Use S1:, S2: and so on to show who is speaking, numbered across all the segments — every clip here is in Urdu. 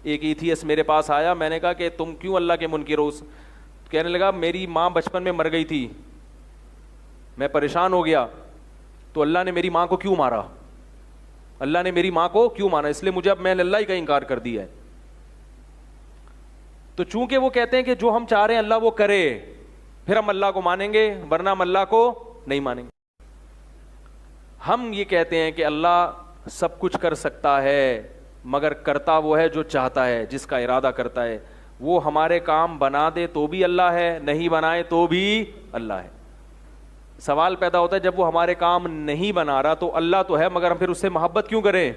S1: ایک ایتھیسٹ میرے پاس آیا, میں نے کہا کہ تم کیوں اللہ کے منکر ہو؟ کہنے لگا میری ماں بچپن میں مر گئی تھی, میں پریشان ہو گیا, تو اللہ نے میری ماں کو کیوں مارا؟ اللہ نے میری ماں کو کیوں مارا؟ اس لیے مجھے اب میں نے اللہ ہی کا انکار کر دیا ہے. تو چونکہ وہ کہتے ہیں کہ جو ہم چاہ رہے ہیں اللہ وہ کرے, پھر ہم اللہ کو مانیں گے, ورنہ ہم اللہ کو نہیں مانیں گے. ہم یہ کہتے ہیں کہ اللہ سب کچھ کر سکتا ہے, مگر کرتا وہ ہے جو چاہتا ہے, جس کا ارادہ کرتا ہے. وہ ہمارے کام بنا دے تو بھی اللہ ہے, نہیں بنائے تو بھی اللہ ہے. سوال پیدا ہوتا ہے جب وہ ہمارے کام نہیں بنا رہا تو اللہ تو ہے, مگر ہم پھر اس سے محبت کیوں کریں؟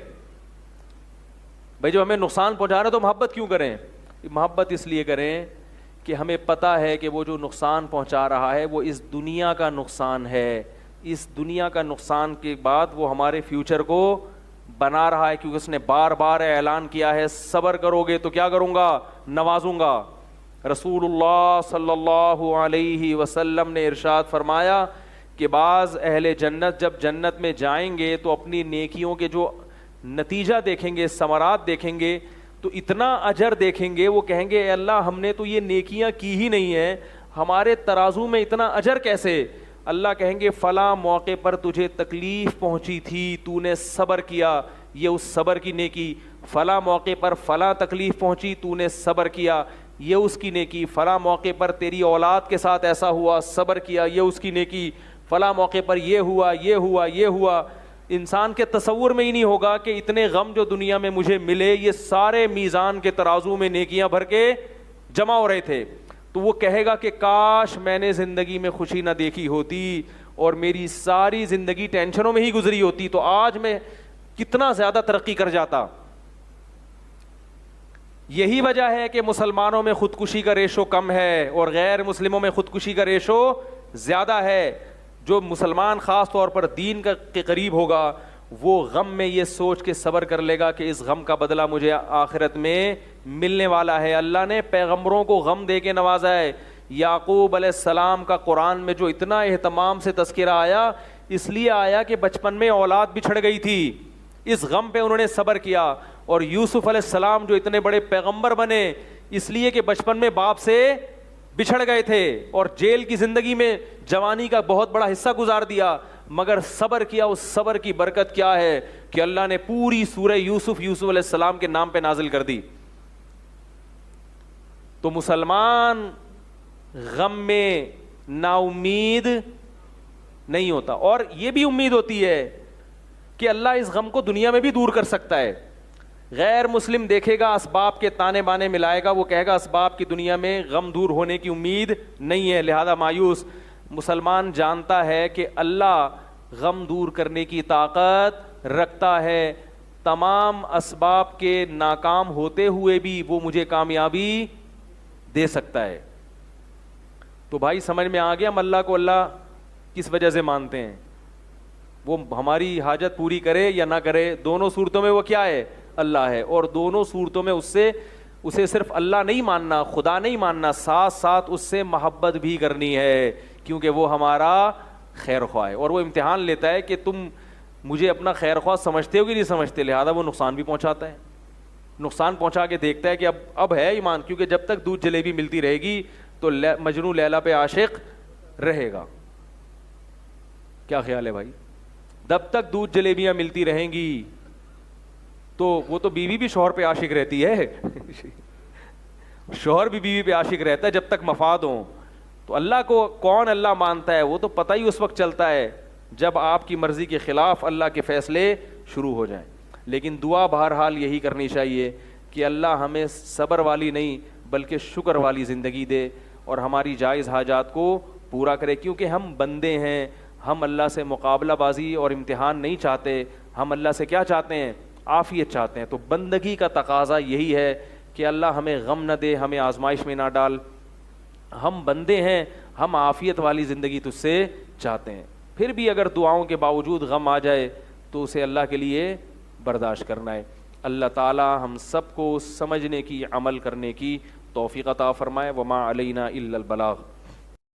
S1: بھائی جب ہمیں نقصان پہنچا رہا ہے تو محبت کیوں کریں؟ محبت اس لیے کریں کہ ہمیں پتہ ہے کہ وہ جو نقصان پہنچا رہا ہے وہ اس دنیا کا نقصان ہے, اس دنیا کا نقصان کے بعد وہ ہمارے فیوچر کو بنا رہا ہے, کیونکہ اس نے بار بار اعلان کیا ہے صبر کرو گے تو کیا کروں گا؟ نوازوں گا. رسول اللہ صلی اللہ علیہ وسلم نے ارشاد فرمایا کہ بعض اہل جنت جب جنت میں جائیں گے تو اپنی نیکیوں کے جو نتیجہ دیکھیں گے, ثمرات دیکھیں گے, تو اتنا اجر دیکھیں گے, وہ کہیں گے اے اللہ ہم نے تو یہ نیکیاں کی ہی نہیں ہیں, ہمارے ترازو میں اتنا اجر کیسے؟ اللہ کہیں گے فلاں موقع پر تجھے تکلیف پہنچی تھی, تو نے صبر کیا, یہ اس صبر کی نیکی. فلاں موقع پر فلاں تکلیف پہنچی, تو نے صبر کیا, یہ اس کی نیکی. فلاں موقع پر تیری اولاد کے ساتھ ایسا ہوا, صبر کیا, یہ اس کی نیکی. فلاں موقع پر یہ ہوا, یہ ہوا, یہ ہوا. انسان کے تصور میں ہی نہیں ہوگا کہ اتنے غم جو دنیا میں مجھے ملے یہ سارے میزان کے ترازو میں نیکیاں بھر کے جمع ہو رہے تھے. تو وہ کہے گا کہ کاش میں نے زندگی میں خوشی نہ دیکھی ہوتی اور میری ساری زندگی ٹینشنوں میں ہی گزری ہوتی, تو آج میں کتنا زیادہ ترقی کر جاتا. یہی وجہ ہے کہ مسلمانوں میں خودکشی کا ریشو کم ہے اور غیر مسلموں میں خودکشی کا ریشو زیادہ ہے. جو مسلمان خاص طور پر دین کے قریب ہوگا وہ غم میں یہ سوچ کے صبر کر لے گا کہ اس غم کا بدلہ مجھے آخرت میں ملنے والا ہے. اللہ نے پیغمبروں کو غم دے کے نوازا ہے. یعقوب علیہ السلام کا قرآن میں جو اتنا اہتمام سے تذکرہ آیا, اس لیے آیا کہ بچپن میں اولاد بچھڑ گئی تھی, اس غم پہ انہوں نے صبر کیا. اور یوسف علیہ السلام جو اتنے بڑے پیغمبر بنے اس لیے کہ بچپن میں باپ سے بچھڑ گئے تھے اور جیل کی زندگی میں جوانی کا بہت بڑا حصہ گزار دیا, مگر صبر کیا. اس صبر کی برکت کیا ہے کہ اللہ نے پوری سورہ یوسف علیہ السلام کے نام پہ نازل کر دی. تو مسلمان غم میں نا امید نہیں ہوتا, اور یہ بھی امید ہوتی ہے کہ اللہ اس غم کو دنیا میں بھی دور کر سکتا ہے. غیر مسلم دیکھے گا اسباب کے تانے بانے ملائے گا, وہ کہے گا اسباب کی دنیا میں غم دور ہونے کی امید نہیں ہے, لہذا مایوس. مسلمان جانتا ہے کہ اللہ غم دور کرنے کی طاقت رکھتا ہے, تمام اسباب کے ناکام ہوتے ہوئے بھی وہ مجھے کامیابی دے سکتا ہے. تو بھائی سمجھ میں آ گیا ہم اللہ کو اللہ کس وجہ سے مانتے ہیں؟ وہ ہماری حاجت پوری کرے یا نہ کرے, دونوں صورتوں میں وہ کیا ہے؟ اللہ ہے. اور دونوں صورتوں میں اسے صرف اللہ نہیں ماننا, خدا نہیں ماننا, ساتھ ساتھ اس سے محبت بھی کرنی ہے, کیونکہ وہ ہمارا خیر خواہ ہے. اور وہ امتحان لیتا ہے کہ تم مجھے اپنا خیر خواہ سمجھتے ہو کہ نہیں سمجھتے, لہذا وہ نقصان بھی پہنچاتا ہے, نقصان پہنچا کے دیکھتا ہے کہ اب ہے ایمان, کیونکہ جب تک دودھ جلیبی ملتی رہے گی تو مجنوں لیلا پہ عاشق رہے گا. کیا خیال ہے بھائی؟ جب تک دودھ جلیبیاں ملتی رہیں گی تو وہ تو بیوی بھی شوہر پہ عاشق رہتی ہے, شوہر بھی بیوی پہ عاشق رہتا ہے جب تک مفاد ہوں. تو اللہ کو کون اللہ مانتا ہے وہ تو پتہ ہی اس وقت چلتا ہے جب آپ کی مرضی کے خلاف اللہ کے فیصلے شروع ہو جائیں. لیکن دعا بہرحال یہی کرنی چاہیے کہ اللہ ہمیں صبر والی نہیں بلکہ شکر والی زندگی دے اور ہماری جائز حاجات کو پورا کرے, کیونکہ ہم بندے ہیں, ہم اللہ سے مقابلہ بازی اور امتحان نہیں چاہتے, ہم اللہ سے کیا چاہتے ہیں؟ عافیت چاہتے ہیں. تو بندگی کا تقاضا یہی ہے کہ اللہ ہمیں غم نہ دے, ہمیں آزمائش میں نہ ڈال. ہم بندے ہیں, ہم عافیت والی زندگی تجھ سے چاہتے ہیں. پھر بھی اگر دعاؤں کے باوجود غم آ جائے تو اسے اللہ کے لیے برداشت کرنا ہے. اللہ تعالی ہم سب کو سمجھنے کی, عمل کرنے کی توفیق عطا فرمائے. وما علینا الا البلاغ.